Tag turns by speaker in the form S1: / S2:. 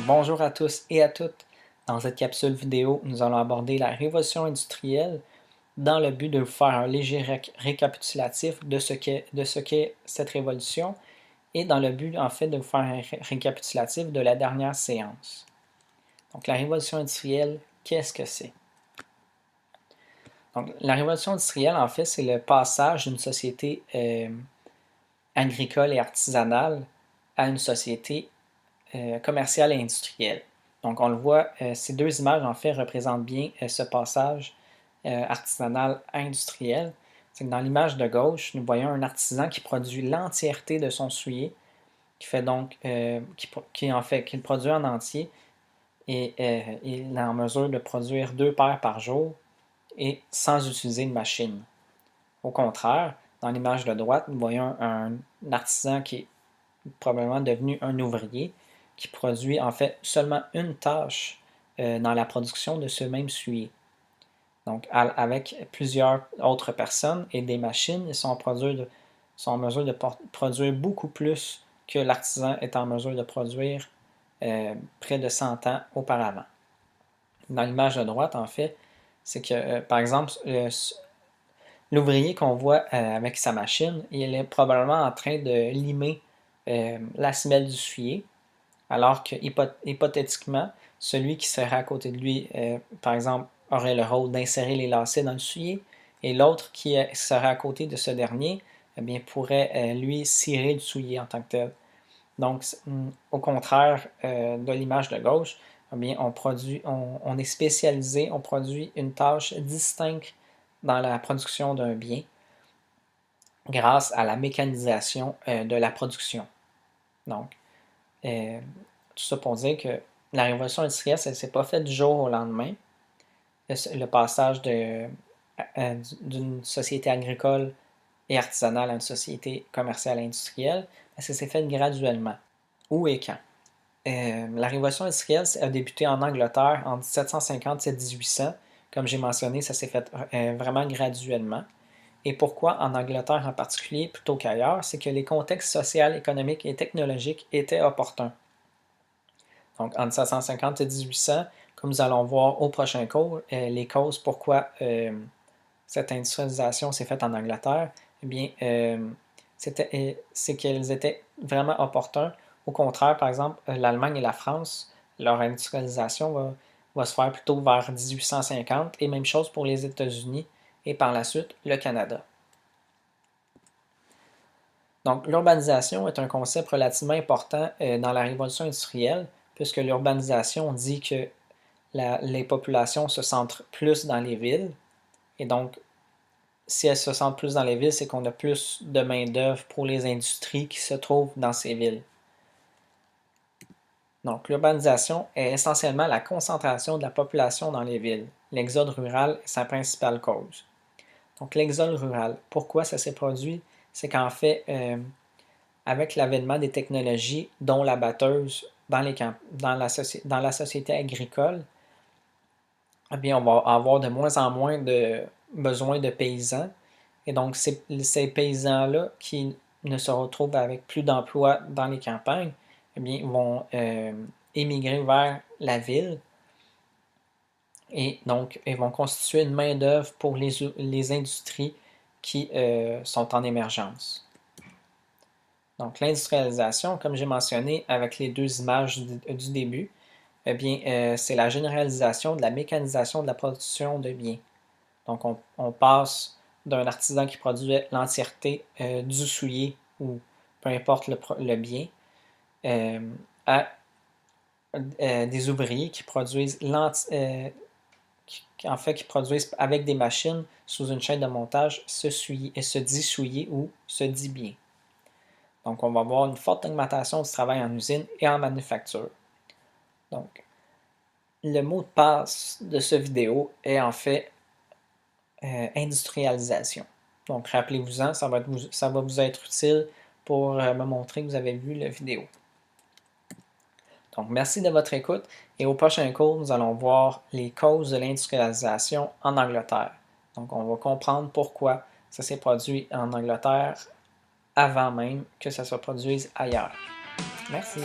S1: Bonjour à tous et à toutes. Dans cette capsule vidéo, nous allons aborder la révolution industrielle dans le but de vous faire un léger récapitulatif de ce qu'est cette révolution et dans le but en fait de vous faire un récapitulatif de la dernière séance. Donc la révolution industrielle, qu'est-ce que c'est? Donc la révolution industrielle en fait c'est le passage d'une société agricole et artisanale à une société commerciale et industrielle. Donc, on le voit, ces deux images, en fait, représentent bien ce passage artisanal à industriel. C'est que dans l'image de gauche, nous voyons un artisan qui produit l'entièreté de son soulier, qui fait donc, qui le produit en entier, et il est en mesure de produire 2 paires par jour et sans utiliser de machine. Au contraire, dans l'image de droite, nous voyons un artisan qui est probablement devenu un ouvrier, qui produit en fait seulement une tâche dans la production de ce même soulier. Donc, avec plusieurs autres personnes et des machines, ils sont en mesure de produire beaucoup plus que l'artisan est en mesure de produire près de 100 ans auparavant. Dans l'image de droite, en fait, c'est que, par exemple, l'ouvrier qu'on voit avec sa machine, il est probablement en train de limer la semelle du soulier, alors que hypothétiquement, celui qui serait à côté de lui, par exemple, aurait le rôle d'insérer les lacets dans le soulier, et l'autre qui serait à côté de ce dernier, eh bien, pourrait lui cirer le soulier en tant que tel. Donc, au contraire de l'image de gauche, eh bien, on est spécialisé, on produit une tâche distincte dans la production d'un bien grâce à la mécanisation de la production. Donc, tout ça pour dire que la révolution industrielle, ça ne s'est pas fait du jour au lendemain. Le passage d'une société agricole et artisanale à une société commerciale et industrielle, ça s'est fait graduellement. Où et quand? La révolution industrielle a débuté en Angleterre en 1750-1800. Comme j'ai mentionné, ça s'est fait vraiment graduellement. Et pourquoi en Angleterre en particulier plutôt qu'ailleurs? C'est que les contextes social, économiques et technologiques étaient opportuns. Donc, en 1750 et 1800, comme nous allons voir au prochain cours, les causes pourquoi cette industrialisation s'est faite en Angleterre, eh bien, c'est qu'elles étaient vraiment opportuns. Au contraire, par exemple, l'Allemagne et la France, leur industrialisation va se faire plutôt vers 1850, et même chose pour les États-Unis et par la suite le Canada. Donc, l'urbanisation est un concept relativement important dans la révolution industrielle, puisque l'urbanisation dit que les populations se centrent plus dans les villes. Et donc, si elles se centrent plus dans les villes, c'est qu'on a plus de main-d'œuvre pour les industries qui se trouvent dans ces villes. Donc, l'urbanisation est essentiellement la concentration de la population dans les villes. L'exode rural est sa principale cause. Donc, l'exode rural, pourquoi ça s'est produit? C'est qu'en fait, avec l'avènement des technologies, dont la batteuse dans la société agricole, eh bien, on va avoir de moins en moins de besoin de paysans. Et donc, ces paysans-là qui ne se retrouvent avec plus d'emplois dans les campagnes, eh bien, ils vont émigrer vers la ville. Et donc, ils vont constituer une main-d'œuvre pour les industries qui sont en émergence. Donc, l'industrialisation, comme j'ai mentionné avec les deux images du début, eh bien, c'est la généralisation de la mécanisation de la production de biens. Donc, on passe d'un artisan qui produit l'entièreté du soulier ou peu importe le bien à des ouvriers qui produisent qui produisent avec des machines sous une chaîne de montage ce dit soulier ou ce dit bien. Donc, on va avoir une forte augmentation du travail en usine et en manufacture. Donc, le mot de passe de cette vidéo est en fait industrialisation. Donc, rappelez-vous-en, ça va vous être utile pour me montrer que vous avez vu la vidéo. Donc, merci de votre écoute et au prochain cours, nous allons voir les causes de l'industrialisation en Angleterre. Donc, on va comprendre pourquoi ça s'est produit en Angleterre avant même que ça se produise ailleurs. Merci.